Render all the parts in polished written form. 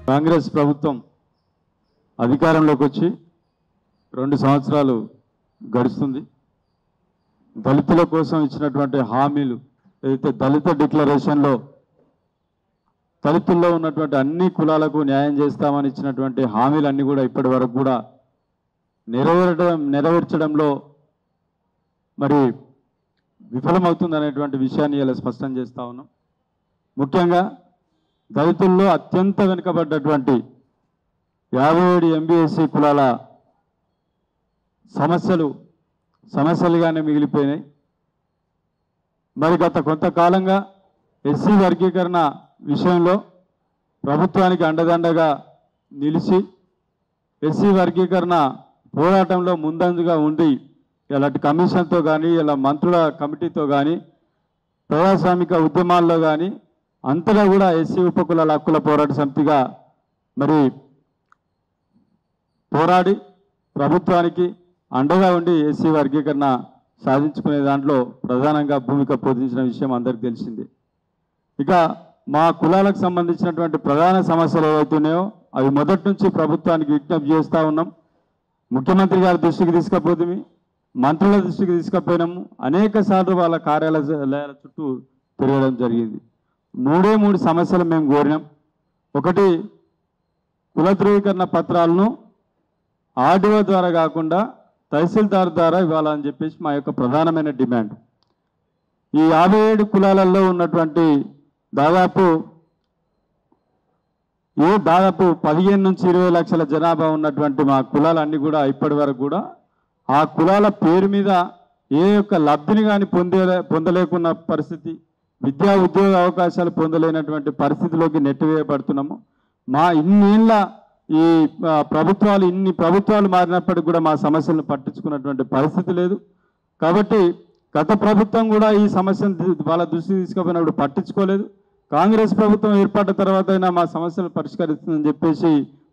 కాంగ్రెస్ ప్రభుత్వం అధికారంలోకి వచ్చి 2 సంవత్సరాలు గడుస్తుంది. దళితుల కోసం ఇచ్చినటువంటి హామీలు ఏదైతే దళిత డిక్లరేషన్లో దళితుల్లో ఉన్నటువంటి అన్ని కులాలకు న్యాయం చేస్తామని ఇచ్చినటువంటి హామీలన్నీ కూడా ఇప్పటి వరకు కూడా నెరవేర్చడంలో మరి విఫలమవుతుందనేటువంటి విషయాన్ని ఇలా స్పష్టం చేస్తూ ఉన్నాం. ముఖ్యంగా దళితుల్లో అత్యంత వెనుకబడ్డటువంటి 57 ఎంబీఎస్సీ కులాల సమస్యలుగానే మిగిలిపోయినాయి. మరి గత కొంతకాలంగా ఎస్సీ వర్గీకరణ విషయంలో ప్రభుత్వానికి అండదండగా నిలిచి ఎస్సీ వర్గీకరణ పోరాటంలో ముందంజగా ఉండి ఇలాంటి కమిషన్తో కానీ ఇలా మంత్రుల కమిటీతో కానీ ప్రజాస్వామిక ఉద్యమాల్లో కానీ అంతటా కూడా ఎస్సీ ఉపకులాల హక్కుల పోరాట సమితిగా మరి పోరాడి ప్రభుత్వానికి అండగా ఉండి ఎస్సీ వర్గీకరణ సాధించుకునే దాంట్లో ప్రధానంగా భూమిక పోషించిన విషయం అందరికీ తెలిసింది. ఇక మా కులాలకు సంబంధించినటువంటి ప్రధాన సమస్యలు ఏవైతున్నాయో అవి మొదటి నుంచి ప్రభుత్వానికి విజ్ఞప్తి చేస్తూ ఉన్నాం. ముఖ్యమంత్రి గారి దృష్టికి తీసుకుపోతుంది, మంత్రుల దృష్టికి తీసుకుపోయినాము. అనేక సార్లు వాళ్ళ కార్యాలయాల చుట్టూ తిరగడం జరిగింది. 3 సమస్యలు మేము కోరినాం. ఒకటి, కుల ధృవీకరణ పత్రాలను ఆర్డీఓ ద్వారా కాకుండా తహసీల్దార్ ద్వారా ఇవ్వాలని చెప్పేసి మా యొక్క ప్రధానమైన డిమాండ్. ఈ 57 కులాలలో ఉన్నటువంటి దాదాపు 15 నుంచి 20 లక్షల జనాభా ఉన్నటువంటి మా కులాలన్నీ కూడా ఇప్పటి వరకు కూడా ఆ కులాల పేరు మీద ఏ యొక్క లబ్ధిని కానీ పొందలేకున్న పరిస్థితి, విద్యా ఉద్యోగ అవకాశాలు పొందలేనటువంటి పరిస్థితిలోకి నెట్టివేయబడుతున్నాము. మా ఇన్నేళ్ళ ఈ ఇన్ని ప్రభుత్వాలు మారినప్పటికీ కూడా మా సమస్యలను పట్టించుకున్నటువంటి పరిస్థితి లేదు. కాబట్టి గత ప్రభుత్వం కూడా ఈ సమస్యను వాళ్ళ దృష్టికి తీసుకుపోయినప్పుడు పట్టించుకోలేదు. కాంగ్రెస్ ప్రభుత్వం ఏర్పడిన తర్వాత అయినా మా సమస్యలు పరిష్కరిస్తుందని చెప్పేసి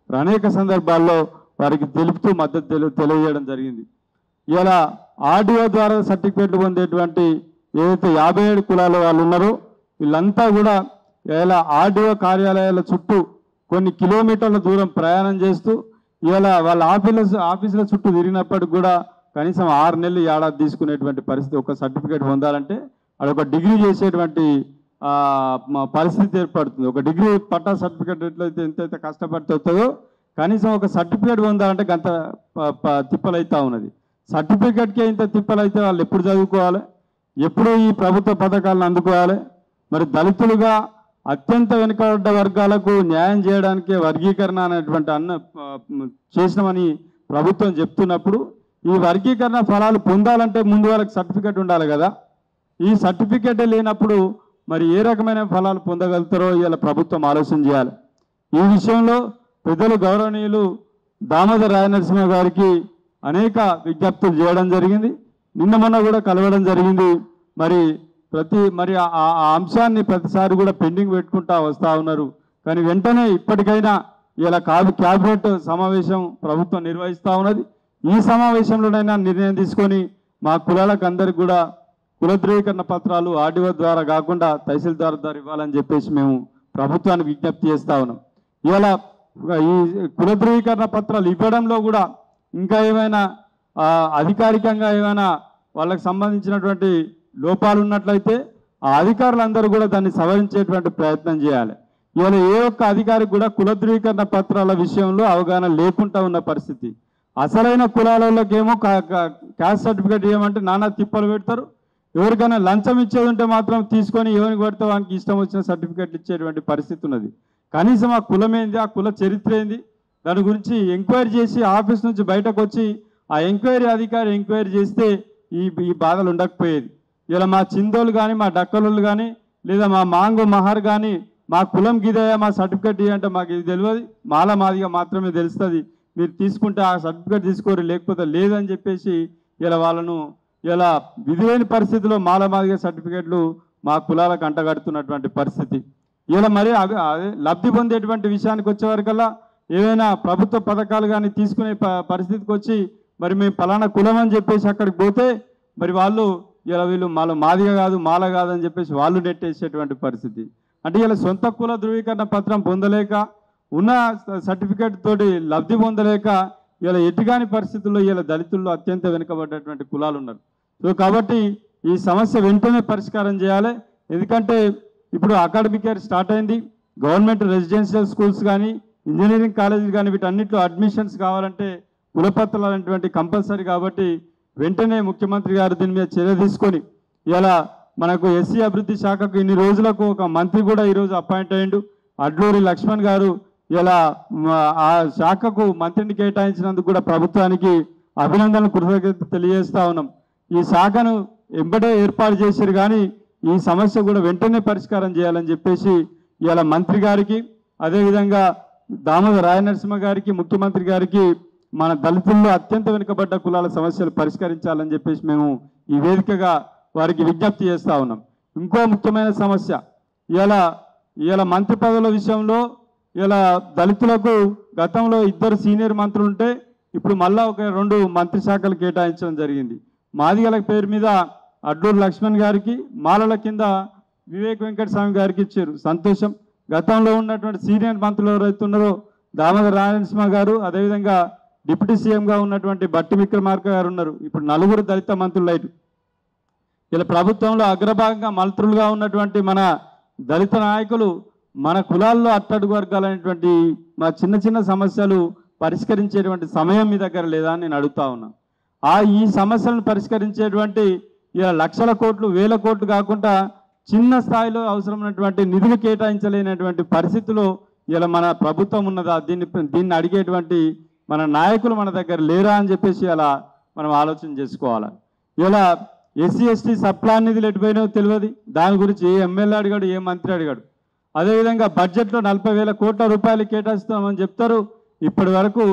అనేక సందర్భాల్లో వారికి తెలుపుతూ మద్దతు తెలియజేయడం జరిగింది. ఇలా ఆర్డీఓ ద్వారా సర్టిఫికేట్లు పొందేటువంటి ఏదైతే 57 కులాల వాళ్ళు ఉన్నారో వీళ్ళంతా కూడా ఇలా ఆర్డీఓ కార్యాలయాల చుట్టూ కొన్ని కిలోమీటర్ల దూరం ప్రయాణం చేస్తూ ఇలా వాళ్ళ ఆఫీసుల చుట్టూ తిరిగినప్పటికి కూడా కనీసం 6 నెలలు ఏడాది తీసుకునేటువంటి పరిస్థితి. ఒక సర్టిఫికేట్ పొందాలంటే అదొక డిగ్రీ చేసేటువంటి పరిస్థితి ఏర్పడుతుంది. ఒక డిగ్రీ పట్టా సర్టిఫికేట్ ఎంతైతే కష్టపడుతుందో కనీసం ఒక సర్టిఫికేట్ పొందాలంటే గంత తిప్పలైతా ఉన్నది. సర్టిఫికేట్కే ఇంత తిప్పలైతే వాళ్ళు ఎప్పుడు చదువుకోవాలి, ఎప్పుడు ఈ ప్రభుత్వ పథకాలను అందుకోవాలి? మరి దళితులుగా అత్యంత వెనుకబడ్డ వర్గాలకు న్యాయం చేయడానికే వర్గీకరణ అనేటువంటి చేసినామని ప్రభుత్వం చెప్తున్నప్పుడు ఈ వర్గీకరణ ఫలాలు పొందాలంటే ముందు వాళ్ళకి సర్టిఫికేట్ ఉండాలి కదా. ఈ సర్టిఫికేటే లేనప్పుడు మరి ఏ రకమైన ఫలాలు పొందగలుగుతారో ఇలా ప్రభుత్వం ఆలోచన చేయాలి. ఈ విషయంలో పెద్దలు గౌరవనీయులు దామోదర్ రాయనరసింహ గారికి అనేక విజ్ఞప్తులు చేయడం జరిగింది. నిన్న మొన్న కూడా కలవడం జరిగింది. మరి ఆ అంశాన్ని ప్రతిసారి కూడా పెండింగ్ పెట్టుకుంటా వస్తూ ఉన్నారు. కానీ వెంటనే ఇప్పటికైనా ఇలా క్యాబినెట్ సమావేశం ప్రభుత్వం నిర్వహిస్తూ ఉన్నది. ఈ సమావేశంలోనైనా నిర్ణయం తీసుకొని మా కులాలకు అందరికి కూడా కుల ధృవీకరణ పత్రాలు ఆర్డీఓ ద్వారా కాకుండా తహసీల్దార్ ద్వారా ఇవ్వాలని చెప్పేసి మేము ప్రభుత్వానికి విజ్ఞప్తి చేస్తూ ఉన్నాం. ఇలా ఈ కుల ధృవీకరణ పత్రాలు ఇవ్వడంలో కూడా ఇంకా ఏమైనా అధికారికంగా ఏమైనా వాళ్ళకి సంబంధించినటువంటి లోపాలు ఉన్నట్లయితే ఆ అధికారులందరూ కూడా దాన్ని సవరించేటువంటి ప్రయత్నం చేయాలి. ఇవాళ ఏ ఒక్క అధికారికి కూడా కుల ధృవీకరణ పత్రాల విషయంలో అవగాహన లేకుండా ఉన్న పరిస్థితి. అసలైన కులాలకేమో క్యాస్ట్ సర్టిఫికేట్ ఇవ్వమంటే నానా తిప్పలు పెడతారు. ఎవరికైనా లంచం ఇచ్చేది ఉంటే మాత్రం తీసుకొని ఎవరికి పడితే వానికి ఇష్టం వచ్చిన సర్టిఫికేట్లు ఇచ్చేటువంటి పరిస్థితి ఉన్నది. కనీసం ఆ కులం ఏంది, ఆ కుల చరిత్ర ఏంది, దాని గురించి ఎంక్వైరీ చేసి ఆఫీస్ నుంచి బయటకు వచ్చి ఆ ఎంక్వైరీ అధికారి ఎంక్వైరీ చేస్తే ఈ బాధలు ఉండకపోయేది. ఇలా మా చిందోలు కానీ మా డక్కలోళ్ళు కానీ లేదా మా మాంగు మహర్ కానీ మా కులం గిదయా మా సర్టిఫికేట్ ఇవ్వంటే మాకు ఇది తెలియదు, మాదిగా మాత్రమే తెలుస్తుంది, మీరు తీసుకుంటే ఆ సర్టిఫికేట్ తీసుకోరు లేకపోతే లేదని చెప్పేసి ఇలా వాళ్ళను ఇలా విధిలేని పరిస్థితిలో మాదిగా సర్టిఫికేట్లు మా కులాలకు అంటగడుతున్నటువంటి పరిస్థితి. ఇలా మరి లబ్ధి పొందేటువంటి విషయానికి వచ్చేవరకల్లా ఏదైనా ప్రభుత్వ పథకాలు కానీ తీసుకునే పరిస్థితికి వచ్చి మరి మేము పలానా కులం అని చెప్పేసి అక్కడికి పోతే మరి వాళ్ళు ఇలా వీళ్ళు మాదిగా కాదు మాల కాదని చెప్పేసి వాళ్ళు నెట్టేసేటువంటి పరిస్థితి. అంటే ఇలా సొంత కుల ధృవీకరణ పత్రం పొందలేక ఉన్న సర్టిఫికేట్ తోటి లబ్ధి పొందలేక ఇలా ఎటుగాని పరిస్థితుల్లో ఇలా దళితుల్లో అత్యంత వెనుకబడ్డటువంటి కులాలు ఉన్నారు. సో కాబట్టి ఈ సమస్య వెంటనే పరిష్కారం చేయాలి. ఎందుకంటే ఇప్పుడు అకాడమిక్ ఇయర్ స్టార్ట్ అయింది. గవర్నమెంట్ రెసిడెన్షియల్ స్కూల్స్ కానీ ఇంజనీరింగ్ కాలేజీలు కానీ వీటన్నిటిలో అడ్మిషన్స్ కావాలంటే కులపత్రాలు అనేటువంటి కంపల్సరీ. కాబట్టి వెంటనే ముఖ్యమంత్రి గారు దీని మీద చర్య తీసుకొని ఇలా మనకు ఎస్సీ అభివృద్ధి శాఖకు ఇన్ని రోజులకు ఒక మంత్రి కూడా ఈరోజు అపాయింట్ అయ్యిండు, అడ్లూరి లక్ష్మణ్ గారు. ఇలా ఆ శాఖకు మంత్రిని కేటాయించినందుకు కూడా ప్రభుత్వానికి అభినందనలు కృతజ్ఞత తెలియజేస్తా ఉన్నాం. ఈ శాఖను ఎంబడే ఏర్పాటు చేశారు కానీ ఈ సమస్య కూడా వెంటనే పరిష్కారం చేయాలని చెప్పేసి ఇలా మంత్రి గారికి, అదేవిధంగా దామోదర రాయనరసింహ గారికి, ముఖ్యమంత్రి గారికి మన దళితుల్లో అత్యంత వెనుకబడ్డ కులాల సమస్యలు పరిష్కరించాలని చెప్పేసి మేము ఈ వేదికగా వారికి విజ్ఞప్తి చేస్తూ ఉన్నాం. ఇంకో ముఖ్యమైన సమస్య ఇలా మంత్రి పదవుల విషయంలో ఇలా దళితులకు గతంలో 2 సీనియర్ మంత్రులు ఉంటే ఇప్పుడు మళ్ళా ఒక 2 మంత్రి శాఖలు కేటాయించడం జరిగింది. మాదిగల పేరు మీద అడ్లూరు లక్ష్మణ్ గారికి, మాలల కింద వివేక్ వెంకటస్వామి గారికి ఇచ్చారు, సంతోషం. గతంలో ఉన్నటువంటి సీనియర్ మంత్రులు ఎవరైతే ఉన్నారో దామోదర రాయనరసింహ గారు, అదేవిధంగా డిప్యూటీ సీఎంగా ఉన్నటువంటి బట్టి విక్రమార్క గారు ఉన్నారు. ఇప్పుడు 4 దళిత మంత్రులు అయితే ఇలా ప్రభుత్వంలో అగ్రభాగంగా మంత్రులుగా ఉన్నటువంటి మన దళిత నాయకులు మన కులాల్లో అట్టడుగు వర్గాలైనటువంటి మా చిన్న చిన్న సమస్యలు పరిష్కరించేటువంటి సమయం మీ దగ్గర లేదా అని నేను అడుగుతా ఉన్నాను. ఈ సమస్యలను పరిష్కరించేటువంటి ఇలా లక్షల కోట్లు, వేల కోట్లు కాకుండా చిన్న స్థాయిలో అవసరమైనటువంటి నిధులు కేటాయించలేనటువంటి పరిస్థితిలో ఇలా మన ప్రభుత్వం ఉన్నదా, దీన్ని అడిగేటువంటి మన నాయకులు మన దగ్గర లేరా అని చెప్పేసి అలా మనం ఆలోచన చేసుకోవాలి. ఇలా ఎస్సీ ఎస్టీ సప్లాన్ నిధులు ఎటుపోయినాయో తెలియదు, దాని గురించి ఏ ఎమ్మెల్యే అడిగాడు, ఏ మంత్రి అడిగాడు. అదేవిధంగా బడ్జెట్లో 40,000 కోట్ల రూపాయలు కేటాయిస్తామని చెప్తారు, ఇప్పటి వరకు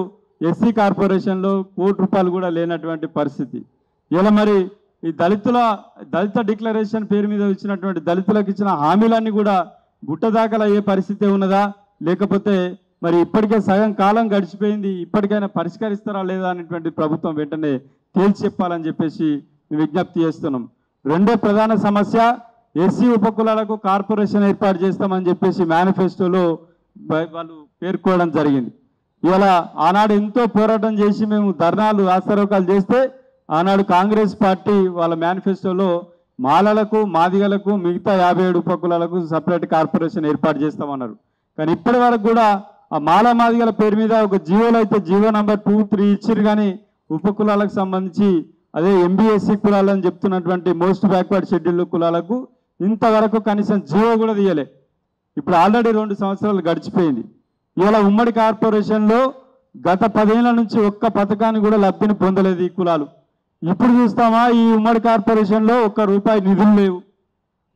ఎస్సీ కార్పొరేషన్లో ₹1 కూడా లేనటువంటి పరిస్థితి. ఇలా మరి ఈ దళిత డిక్లరేషన్ పేరు మీద ఇచ్చినటువంటి దళితులకు ఇచ్చిన హామీలన్నీ కూడా గుట్టదాఖలు అయ్యే పరిస్థితి ఉన్నదా, లేకపోతే మరి ఇప్పటికే సగం కాలం గడిచిపోయింది, ఇప్పటికైనా పరిష్కరిస్తారా లేదా అనేటువంటి ప్రభుత్వం వెంటనే తేల్చి చెప్పాలని చెప్పేసి విజ్ఞప్తి చేస్తున్నాం. రెండో ప్రధాన సమస్య ఎస్సీ ఉపకులాలకు కార్పొరేషన్ ఏర్పాటు చేస్తామని చెప్పేసి మేనిఫెస్టోలో వాళ్ళు పేర్కోవడం జరిగింది. ఇలా ఆనాడు ఎంతో పోరాటం చేసి మేము ధర్నాలు, రాస్తారోకాలు చేస్తే ఆనాడు కాంగ్రెస్ పార్టీ వాళ్ళ మేనిఫెస్టోలో మాలలకు, మాదిగలకు, మిగతా 57 ఉపకులాలకు సపరేట్ కార్పొరేషన్ ఏర్పాటు చేస్తామన్నారు. కానీ ఇప్పటి వరకు కూడా ఆ మాల మాదిగల పేరు మీద ఒక జీవోలో అయితే జీవో నంబర్ 2, 3 ఇచ్చారు, కానీ ఉపకులాలకు సంబంధించి అదే ఎంబీఎస్సీ కులాలని చెప్తున్నటువంటి మోస్ట్ బ్యాక్వర్డ్ షెడ్యూల్డ్ కులాలకు ఇంతవరకు కనీసం జీవో కూడా తీయలే. ఇప్పుడు ఆల్రెడీ 2 సంవత్సరాలు గడిచిపోయింది. ఇలా ఉమ్మడి కార్పొరేషన్లో గత 10 ఏళ్ల నుంచి ఒక్క పథకాన్ని కూడా లబ్ధిని పొందలేదు ఈ కులాలు. ఇప్పుడు చూస్తామా ఈ ఉమ్మడి కార్పొరేషన్లో ₹1 నిధులు లేవు.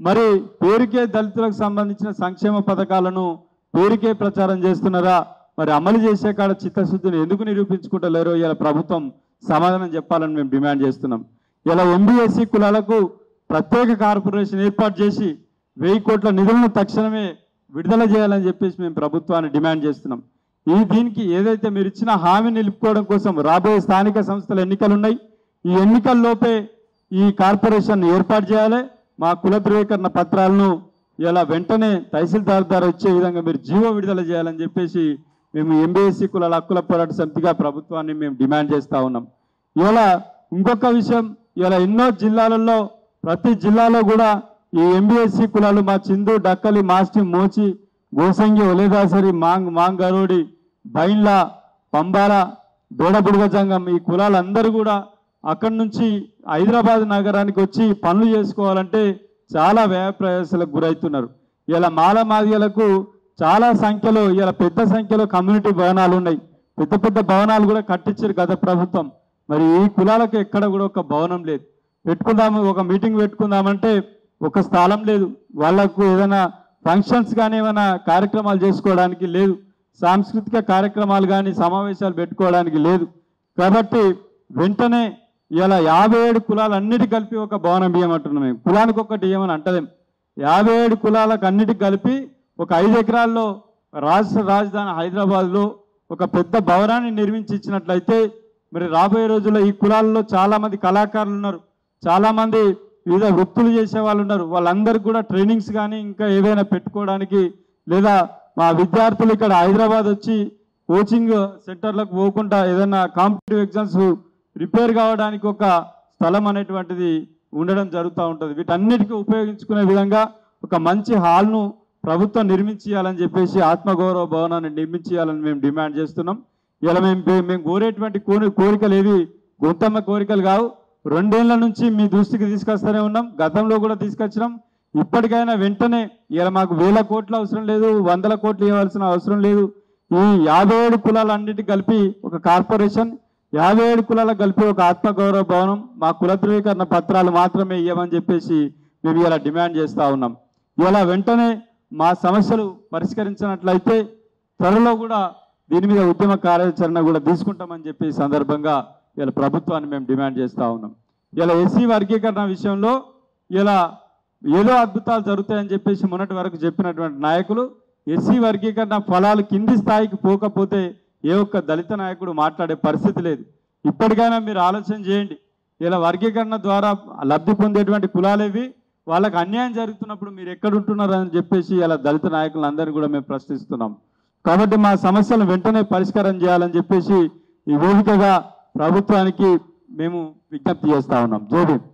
మరి పేరుకే దళితులకు సంబంధించిన సంక్షేమ పథకాలను పేరుకే ప్రచారం చేస్తున్నారా, మరి అమలు చేసే కాడ చిత్తశుద్ధిని ఎందుకు నిరూపించుకుంటలేరో ఇలా ప్రభుత్వం సమాధానం చెప్పాలని మేము డిమాండ్ చేస్తున్నాం. ఇలా ఎంబీఎస్సీ కులాలకు ప్రత్యేక కార్పొరేషన్ ఏర్పాటు చేసి 1000 కోట్ల నిధులను తక్షణమే విడుదల చేయాలని చెప్పేసి మేము ప్రభుత్వాన్ని డిమాండ్ చేస్తున్నాం. దీనికి ఏదైతే మీరు ఇచ్చిన హామీ నిలుపుకోవడం కోసం రాబోయే స్థానిక సంస్థల ఎన్నికలు ఉన్నాయి, ఈ ఎన్నికల్లోపే ఈ కార్పొరేషన్ ఏర్పాటు చేయాలి. మా కుల ధృవీకరణ పత్రాలను ఇలా వెంటనే తహసీల్దార్ ద్వారా వచ్చే విధంగా మీరు జీవో విడుదల చేయాలని చెప్పేసి మేము ఎంబీఎస్సీ కులాల హక్కుల పోరాట సమితిగా ప్రభుత్వాన్ని మేము డిమాండ్ చేస్తూ ఉన్నాం. ఇలా ఇంకొక విషయం, ఇలా ఎన్నో జిల్లాలలో ప్రతి జిల్లాలో కూడా ఈ ఎంబీఎస్సీ కులాలు మా చిందు, డక్కలి, మాస్టి, మోచి, గోసంగి, ఒలేదాసరి, మాంగరోడి, బైండ్ల, పంబాల, బేడబుడుగజంగం ఈ కులాలందరూ కూడా అక్కడి నుంచి హైదరాబాద్ నగరానికి వచ్చి పనులు చేసుకోవాలంటే చాలా వ్యయ ప్రయాసాలకు గురవుతున్నారు. ఇలా మాల మాదిగలకు చాలా సంఖ్యలో ఇలా పెద్ద సంఖ్యలో కమ్యూనిటీ భవనాలు ఉన్నాయి, పెద్ద పెద్ద భవనాలు కూడా కట్టించారు గత ప్రభుత్వం. మరి ఈ కులాలకు ఎక్కడ కూడా ఒక భవనం లేదు. పెట్టుకుందాము, ఒక మీటింగ్ పెట్టుకుందామంటే ఒక స్థలం లేదు, వాళ్ళకు ఏదైనా ఫంక్షన్స్ కానీ ఏమైనా కార్యక్రమాలు చేసుకోవడానికి లేదు, సాంస్కృతిక కార్యక్రమాలు కానీ సమావేశాలు పెట్టుకోవడానికి లేదు. కాబట్టి వెంటనే ఇలా 57 కులాలన్నిటి కలిపి ఒక భవనం ఇవ్వమంటున్నాం. మేము కులానికి ఒక్కటి ఇవ్వమని అంటలేం, 57 కులాలకు అన్నిటికి కలిపి ఒక 5 ఎకరాల్లో రాష్ట్ర రాజధాని హైదరాబాద్లో ఒక పెద్ద భవనాన్ని నిర్మించి ఇచ్చినట్లయితే మరి రాబోయే రోజుల్లో ఈ కులాల్లో చాలామంది కళాకారులు ఉన్నారు, చాలామంది వివిధ వృత్తులు చేసే వాళ్ళు ఉన్నారు, వాళ్ళందరికీ కూడా ట్రైనింగ్స్ కానీ ఇంకా ఏవైనా పెట్టుకోవడానికి లేదా మా విద్యార్థులు ఇక్కడ హైదరాబాద్ వచ్చి కోచింగ్ సెంటర్లకు పోకుండా ఏదైనా కాంపిటేటివ్ ఎగ్జామ్స్ ప్రిపేర్ కావడానికి ఒక స్థలం అనేటువంటిది ఉండడం జరుగుతూ ఉంటుంది. వీటన్నిటికీ ఉపయోగించుకునే విధంగా ఒక మంచి హాల్ను ప్రభుత్వం నిర్మించాలని చెప్పేసి ఆత్మగౌరవ భవనాన్ని నిర్మించాలని మేము డిమాండ్ చేస్తున్నాం. ఇలా మేము కోరేటువంటి కోరికలు ఏవి గొంతమ్మ కోరికలు కావు. 2 ఏళ్ల నుంచి మీ దృష్టికి తీసుకొస్తూనే ఉన్నాం, గతంలో కూడా తీసుకొచ్చినాం. ఇప్పటికైనా వెంటనే ఇలా మాకు 1000 కోట్లు అవసరం లేదు, 100 కోట్లు ఇవ్వాల్సిన అవసరం లేదు. ఈ 57 కులాలన్నిటి కలిపి ఒక కార్పొరేషన్, 57 కులాలకు కలిపి ఒక ఆత్మగౌరవ భవనం, మా కుల ధృవీకరణ పత్రాలు మాత్రమే ఇవ్వమని చెప్పేసి మేము ఇలా డిమాండ్ చేస్తూ ఉన్నాం. ఇలా వెంటనే మా సమస్యలు పరిష్కరించినట్లయితే త్వరలో కూడా దీని మీద ఉద్యమ కార్యాచరణ కూడా తీసుకుంటామని చెప్పి సందర్భంగా ఇలా ప్రభుత్వాన్ని మేము డిమాండ్ చేస్తూ ఉన్నాం. ఇలా ఎస్సీ వర్గీకరణ విషయంలో ఇలా ఏదో అద్భుతాలు జరుగుతాయని చెప్పేసి మొన్నటి వరకు చెప్పినటువంటి నాయకులు ఎస్సీ వర్గీకరణ ఫలాలు కింది స్థాయికి పోకపోతే ఏ ఒక్క దళిత నాయకుడు మాట్లాడే పరిస్థితి లేదు. ఇప్పటికైనా మీరు ఆలోచన చేయండి. ఇలా వర్గీకరణ ద్వారా లబ్ధి పొందేటువంటి కులాలేవి, వాళ్ళకి అన్యాయం జరుగుతున్నప్పుడు మీరు ఎక్కడుంటున్నారు అని చెప్పేసి ఇలా దళిత నాయకులందరినీ కూడా మేము ప్రశ్నిస్తున్నాం. కాబట్టి మా సమస్యలను వెంటనే పరిష్కారం చేయాలని చెప్పేసి ఈ వేదికగా ప్రభుత్వానికి మేము విజ్ఞప్తి చేస్తా ఉన్నాం. జై భీమ్.